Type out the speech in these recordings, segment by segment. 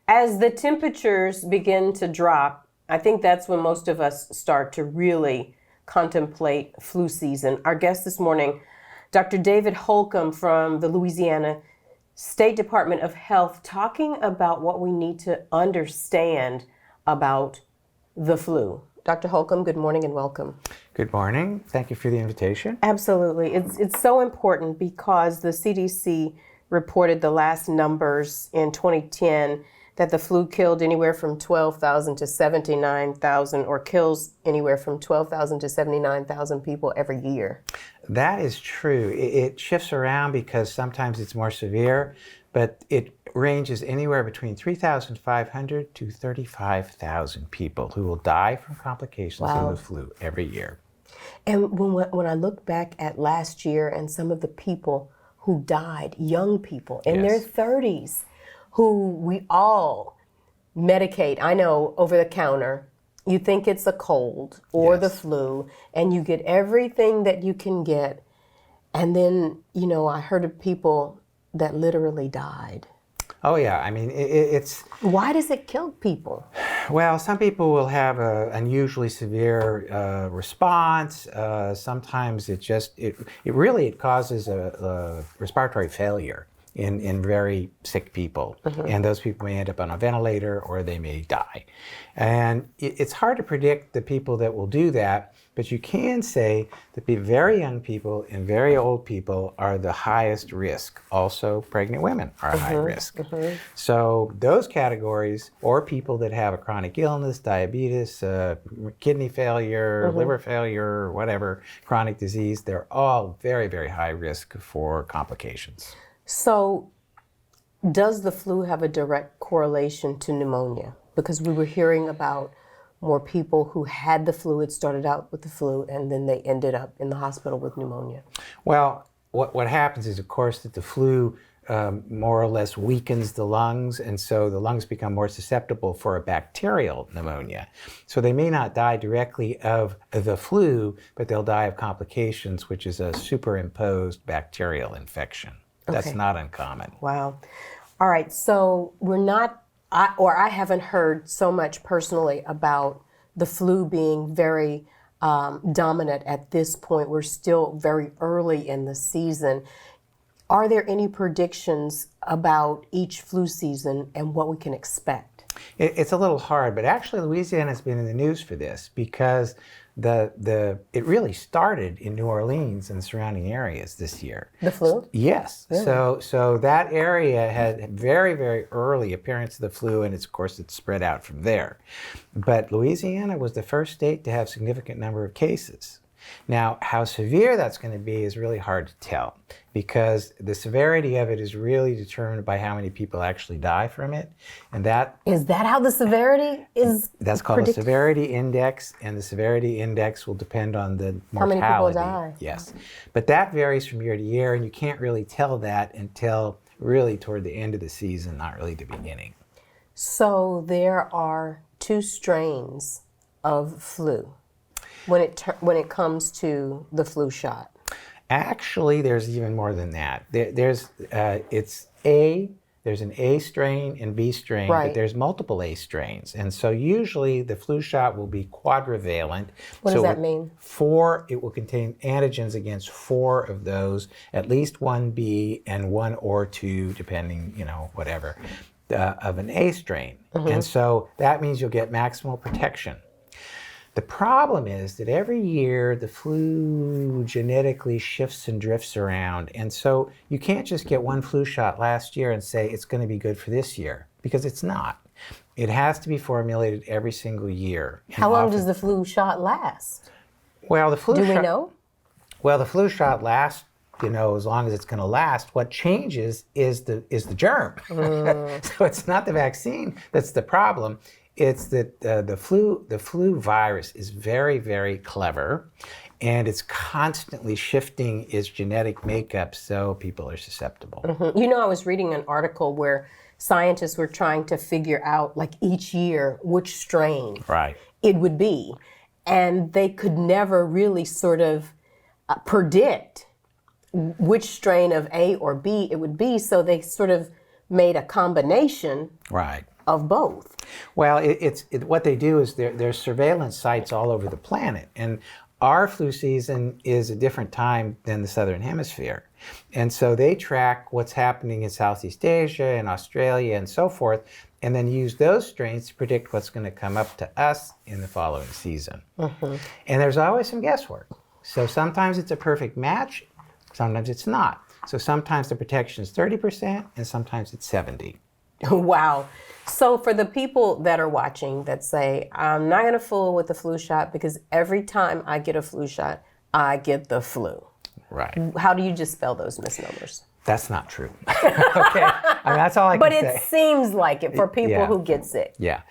As the temperatures begin to drop, I think that's when most of us start to really contemplate flu season. Our guest this morning, Dr. David Holcombe from the Louisiana State Department of Health, talking about what we need to understand about the flu. Dr. Holcombe, good morning and welcome. Good morning. Thank you for the invitation. Absolutely. It's so important because the CDC reported the last numbers in 2010 that the flu killed anywhere from 12,000 to 79,000, or kills anywhere from 12,000 to 79,000 people every year. That is true. It shifts around because sometimes it's more severe, but it ranges anywhere between 3,500 to 35,000 people who will die from complications of the flu every year. And when I look back at last year and some of the people who died, young people in their 30s, who we all medicate, I know, over the counter. You think it's a cold or the flu, and you get everything that you can get. And then, I heard of people that literally died. Oh, yeah. I mean, it's... Why does it kill people? Well, some people will have an unusually severe response. Sometimes it really causes a respiratory failure in very sick people. And those people may end up on a ventilator or they may die. And it's hard to predict the people that will do that, but you can say that the very young people and very old people are the highest risk. Also, pregnant women are a high risk. So those categories, or people that have a chronic illness, diabetes, kidney failure, liver failure, whatever, chronic disease, they're all very, very high risk for complications. So does the flu have a direct correlation to pneumonia? Because we were hearing about more people who had the flu. It started out with the flu, and then they ended up in the hospital with pneumonia. Well, what happens is, of course, that the flu more or less weakens the lungs, and so the lungs become more susceptible for a bacterial pneumonia. So they may not die directly of the flu, but they'll die of complications, which is a superimposed bacterial infection. That's not uncommon. Wow. All right, so I haven't heard so much personally about the flu being very dominant at this point. We're still very early in the season. Are there any predictions about each flu season and what we can expect? It's a little hard, but actually Louisiana has been in the news for this because it really started in New Orleans and surrounding areas this year. The flu? Yes. Really? So that area had very, very early appearance of the flu, and of course it spread out from there. But Louisiana was the first state to have a significant number of cases. Now, how severe that's going to be is really hard to tell because the severity of it is really determined by how many people actually die from it. And is that how the severity is? That's called a severity index, and the severity index will depend on the mortality. How many people die? Yes. But that varies from year to year, and you can't really tell that until really toward the end of the season, not really the beginning. So there are two strains of flu when it comes to the flu shot. Actually, there's even more than that. There's an A strain and B strain, but there's multiple A strains. And so usually the flu shot will be quadrivalent. What does that mean? It will contain antigens against 4 of those, at least one B and 1 or 2, depending, whatever, of an A strain. And so that means you'll get maximal protection. The problem is that every year the flu genetically shifts and drifts around, and so you can't just get one flu shot last year and say it's going to be good for this year, because it's not. It has to be formulated every single year. How long does the flu shot last? Well, the flu Do we know? Well, the flu shot lasts, as long as it's going to last. What changes is the germ. So it's not the vaccine that's the problem. It's that the flu virus is very, very clever, and it's constantly shifting its genetic makeup so people are susceptible. I was reading an article where scientists were trying to figure out, like, each year which strain it would be, and they could never really sort of predict which strain of A or B it would be, so they sort of made a combination. Right. of both. Well, what they do is there's surveillance sites all over the planet, and our flu season is a different time than the Southern Hemisphere. And so they track what's happening in Southeast Asia and Australia and so forth, and then use those strains to predict what's going to come up to us in the following season. And there's always some guesswork. So sometimes it's a perfect match, sometimes it's not. So sometimes the protection is 30% and sometimes it's 70%. Wow. So for the people that are watching that say, I'm not going to fool with the flu shot because every time I get a flu shot, I get the flu. Right. How do you dispel those misnomers? That's not true. Okay. I mean, that's all I can say. But it seems like it for people who get sick. Yeah.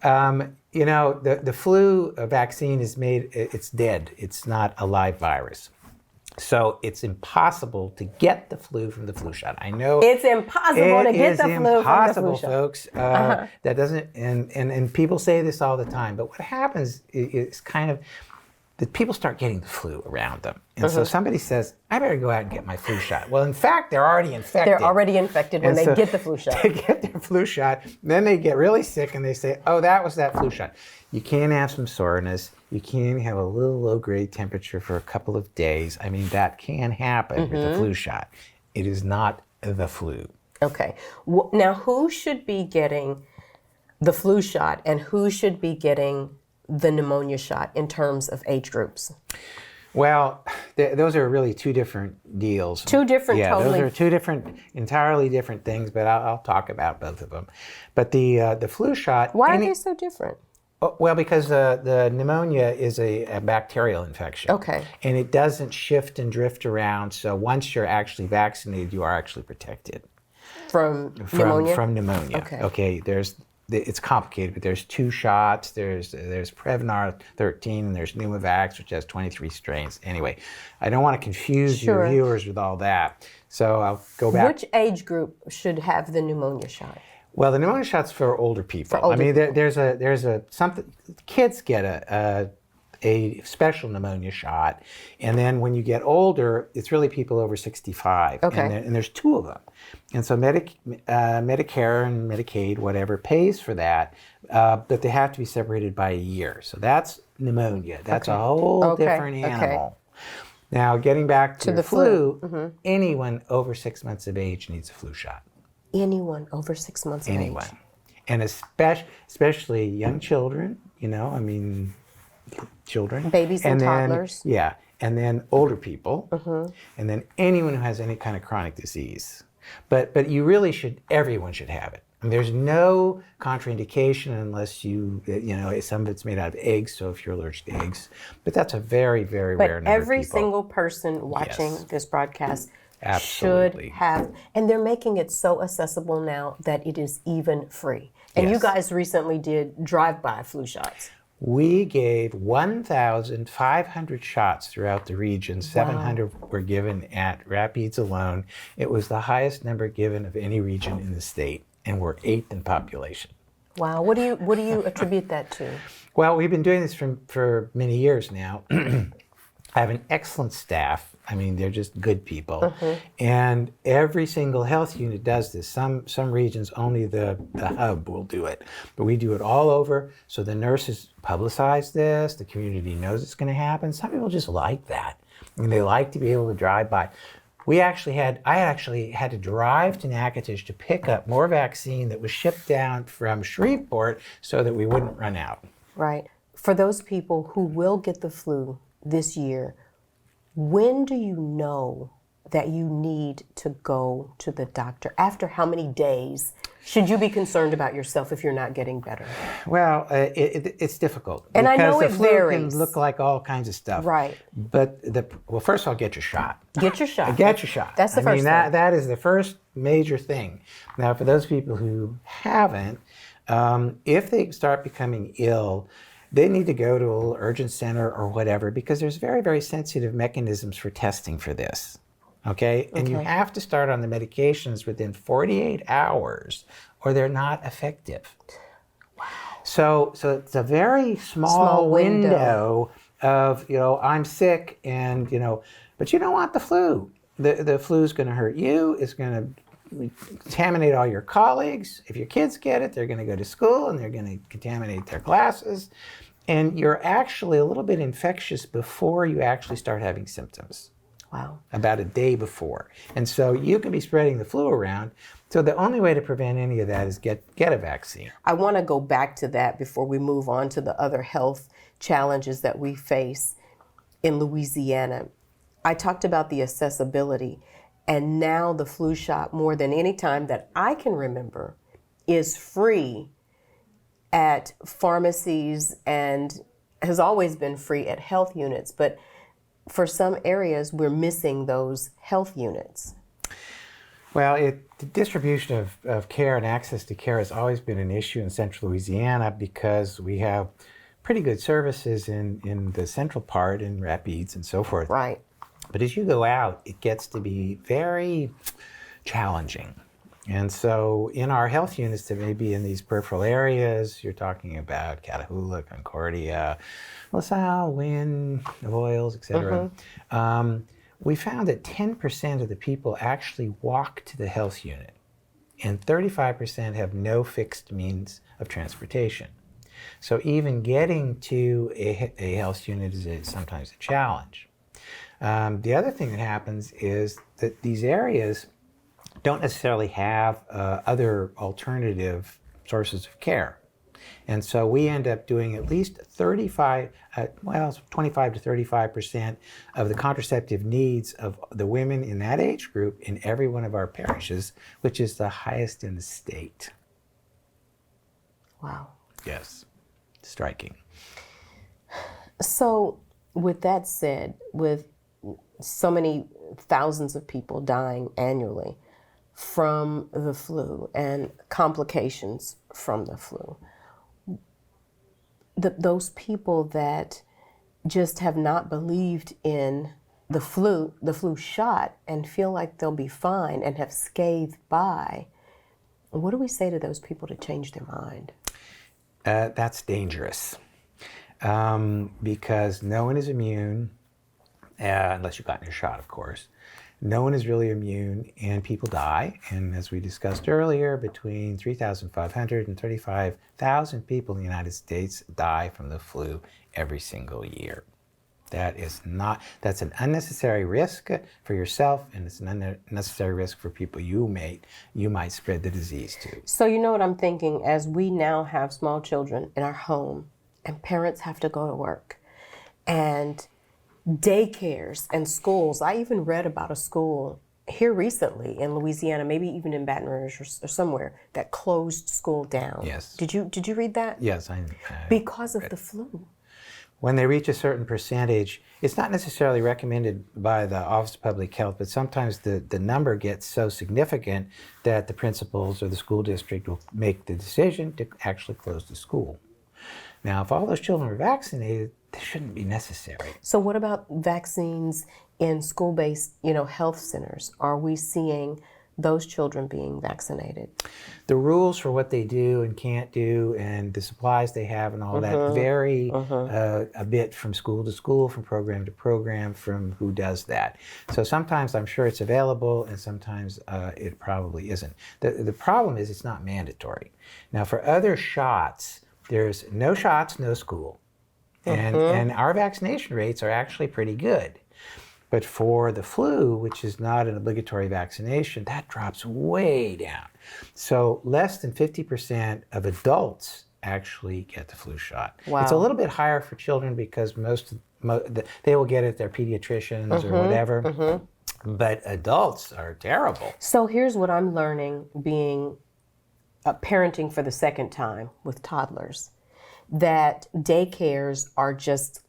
You know, the flu vaccine is made, it's dead. It's not a live virus. So it's impossible to get the flu from the flu shot. I know it's impossible to get the flu from the flu shot. It's impossible, folks. That doesn't, and people say this all the time. But what happens is kind of that people start getting the flu around them, and so somebody says, "I better go out and get my flu shot." Well, in fact, they're already infected. They're already infected when they get the flu shot. They get their flu shot, then they get really sick, and they say, "Oh, that was that flu shot." You can have some soreness. You can have a little low-grade temperature for a couple of days. I mean, that can happen with the flu shot. It is not the flu. Okay. Now, who should be getting the flu shot and who should be getting the pneumonia shot in terms of age groups? Well, those are really two different deals. Two different, totally. Those are two different, entirely different things, but I'll talk about both of them. But the flu shot... Why are they so different? Well, because the pneumonia is a bacterial infection. Okay. And it doesn't shift and drift around, so once you're actually vaccinated, you are actually protected. From pneumonia? From pneumonia. Okay, it's complicated, but there's two shots. There's Prevnar 13 and there's Pneumovax, which has 23 strains. Anyway, I don't want to confuse your viewers with all that, so I'll go back. Which age group should have the pneumonia shot? Well, the pneumonia shot's for older people. There's a something. Kids get a special pneumonia shot, and then when you get older, it's really people over 65. Okay. And there's two of them, and so Medicare and Medicaid, whatever, pays for that, but they have to be separated by a year. So that's pneumonia. That's a whole different animal. Now, getting back to the flu, anyone over 6 months of age needs a flu shot. Anyone over 6 months of age. And especially young children, children. Babies and toddlers. Yeah, and then older people, and then anyone who has any kind of chronic disease. But everyone should have it. I mean, there's no contraindication unless some of it's made out of eggs, so if you're allergic to eggs. But that's a very, very rare number of people. Every single person watching this broadcast Absolutely. should have, and they're making it so accessible now that it is even free. And you guys recently did drive-by flu shots. We gave 1,500 shots throughout the region. 700 were given at Rapides alone. It was the highest number given of any region in the state, and we're 8th in population. Wow. What do you attribute that to? Well, we've been doing this for many years now. I have an excellent staff. I mean, they're just good people. And every single health unit does this. Some regions, only the hub will do it. But we do it all over. So the nurses publicize this. The community knows it's going to happen. Some people just like that. I mean, they like to be able to drive by. I actually had to drive to Natchitoches to pick up more vaccine that was shipped down from Shreveport so that we wouldn't run out. Right. For those people who will get the flu this year, when do you know that you need to go to the doctor? After how many days should you be concerned about yourself if you're not getting better? Well, it's difficult. And I know it the flu varies. can look like all kinds of stuff. Right. But first of all, get your shot. Get your shot. Get your shot. That's the first thing. That is the first major thing. Now, for those people who haven't, if they start becoming ill, they need to go to a little urgent center or whatever, because there's very, very sensitive mechanisms for testing for this. Okay? And you have to start on the medications within 48 hours or they're not effective. Wow. So it's a very small window of, I'm sick and, but you don't want the flu. The flu is going to hurt you. It's going contaminate all your colleagues. If your kids get it, they're going to go to school and they're going to contaminate their classes. And you're actually a little bit infectious before you actually start having symptoms. Wow. About a day before. And so you can be spreading the flu around. So the only way to prevent any of that is get a vaccine. I want to go back to that before we move on to the other health challenges that we face in Louisiana. I talked about the accessibility, and now the flu shot, more than any time that I can remember, is free at pharmacies and has always been free at health units. But for some areas, we're missing those health units. Well, the distribution of care and access to care has always been an issue in central Louisiana because we have pretty good services in the central part, in Rapides and so forth. Right. But as you go out, it gets to be very challenging. And so in our health units that may be in these peripheral areas, you're talking about Catahoula, Concordia, LaSalle, Wynn, Avoyelles, etc. We found that 10% of the people actually walk to the health unit, and 35% have no fixed means of transportation. So even getting to a health unit is sometimes a challenge. The other thing that happens is that these areas don't necessarily have other alternative sources of care. And so we end up doing at least 25 to 35% of the contraceptive needs of the women in that age group in every one of our parishes, which is the highest in the state. Wow. Yes, striking. So with that said, with so many thousands of people dying annually from the flu and complications from the flu, those people that just have not believed in the flu shot and feel like they'll be fine and have scathed by, what do we say to those people to change their mind? That's dangerous because no one is immune, unless you've gotten your shot, of course. No one is really immune, and people die. And as we discussed earlier, between 3,500 and 35,000 people in the United States die from the flu every single year. That's an unnecessary risk for yourself, and it's an unnecessary risk for people you might spread the disease to. So you know what I'm thinking, as we now have small children in our home, and parents have to go to work, and daycares and schools. I even read about a school here recently in Louisiana, maybe even in Baton Rouge or somewhere, that closed school down. Yes. Did you read that? Yes, I because of the flu. When they reach a certain percentage, it's not necessarily recommended by the Office of Public Health, but sometimes the number gets so significant that the principals or the school district will make the decision to actually close the school. Now, if all those children are vaccinated, this shouldn't be necessary. So what about vaccines in school-based, health centers? Are we seeing those children being vaccinated? The rules for what they do and can't do and the supplies they have and all that vary a bit from school to school, from program to program, from who does that. So sometimes I'm sure it's available and sometimes it probably isn't. The problem is it's not mandatory. Now for other shots, there's no shots, no school. And our vaccination rates are actually pretty good. But for the flu, which is not an obligatory vaccination, that drops way down. So less than 50% of adults actually get the flu shot. Wow. It's a little bit higher for children because they will get it, their pediatricians or whatever. But adults are terrible. So here's what I'm learning, being parenting for the second time with toddlers, that daycares are just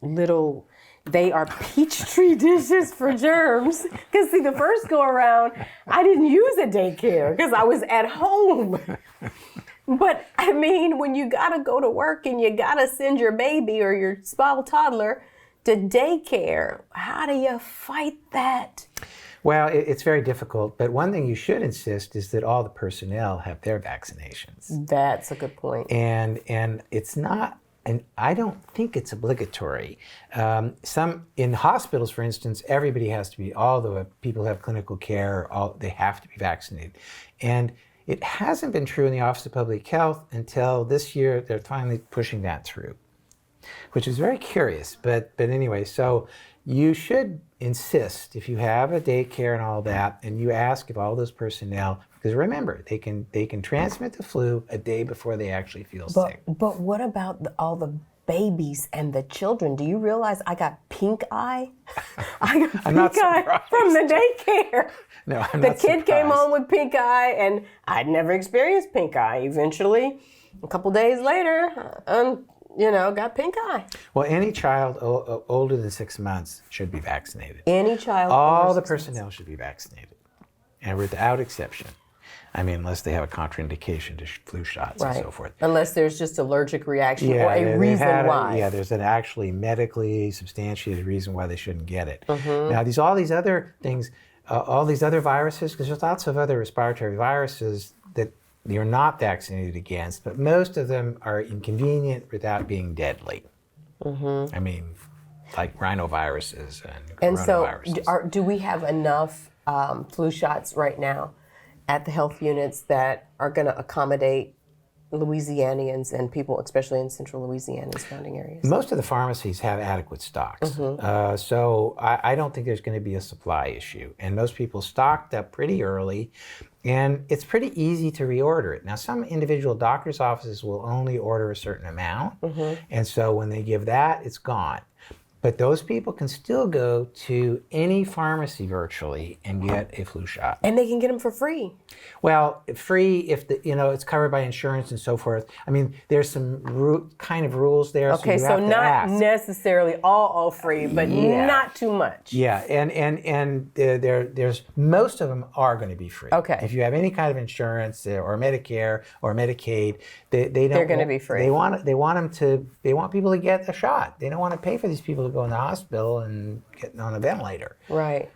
they are Peachtree dishes for germs. Because see, the first go around, I didn't use a daycare because I was at home. But I mean, when you gotta go to work and you gotta send your baby or your small toddler to daycare, how do you fight that? Well, it's very difficult, but one thing you should insist is that all the personnel have their vaccinations. That's a good point. And it's not and I don't think it's obligatory. Some in hospitals, for instance, everybody has to be. All the people who have clinical care, they have to be vaccinated, and it hasn't been true in the Office of Public Health until this year. They're finally pushing that through, which is very curious. But anyway, so you should insist if you have a daycare and all that, and you ask if all those personnel, because remember, they can transmit the flu a day before they actually feel sick. But what about all the babies and the children? Do you realize I got pink eye? I got pink eye from the daycare. No, I'm the not kid surprised. came home with pink eye, and I'd never experienced pink eye. Eventually, a couple days later, got pink eye. Well, any child older than 6 months should be vaccinated. Any child. All the personnel should be vaccinated, and without exception. I mean, unless they have a contraindication to flu shots and so forth. Unless there's just allergic reaction or a reason why. There's an actually medically substantiated reason why they shouldn't get it. Now, all these other things, all these other viruses, because there's lots of other respiratory viruses that you're not vaccinated against, but most of them are inconvenient without being deadly. I mean, like rhinoviruses and coronaviruses. So do we have enough flu shots right now at the health units that are going to accommodate Louisianians and people, especially in central Louisiana and surrounding areas? Most of the pharmacies have adequate stocks. So I don't think there's going to be a supply issue. And most people stocked up pretty early. And it's pretty easy to reorder it. Now, some individual doctor's offices will only order a certain amount. And so when they give that, it's gone. But those people can still go to any pharmacy virtually and get a flu shot. And they can get them for free. Well, free if it's covered by insurance and so forth. I mean, there's some kind of rules there. Okay, so not necessarily all free, but not too much. Yeah, and there's most of them are going to be free. Okay. If you have any kind of insurance or Medicare or Medicaid, they're going to be free. They want people to get a shot. They don't want to pay for these people to go in the hospital and get on a ventilator. Right.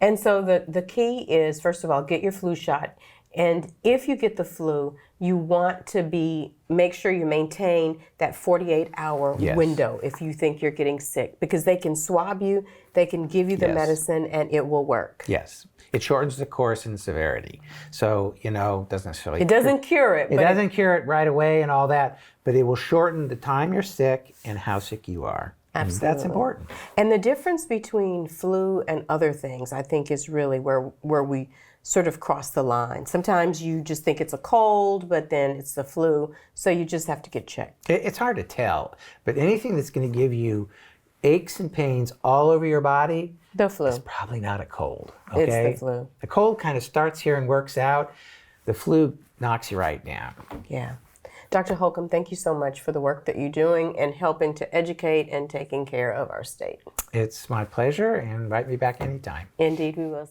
And so the key is, first of all, get your flu shot. And if you get the flu, you want to make sure you maintain that 48-hour window if you think you're getting sick, because they can swab you, they can give you the medicine, and it will work. Yes. It shortens the course and severity. So, doesn't necessarily... It doesn't cure it. It doesn't cure it right away and all that, but it will shorten the time you're sick and how sick you are. Absolutely. That's important. And the difference between flu and other things, I think, is really where we sort of cross the line. Sometimes you just think it's a cold, but then it's the flu, so you just have to get checked. It's hard to tell, but anything that's going to give you aches and pains all over your body, the flu. It's probably not a cold. Okay? It's the flu. The cold kind of starts here and works out. The flu knocks you right down. Yeah. Dr. Holcombe, thank you so much for the work that you're doing and helping to educate and taking care of our state. It's my pleasure, and invite me back anytime. Indeed, we will.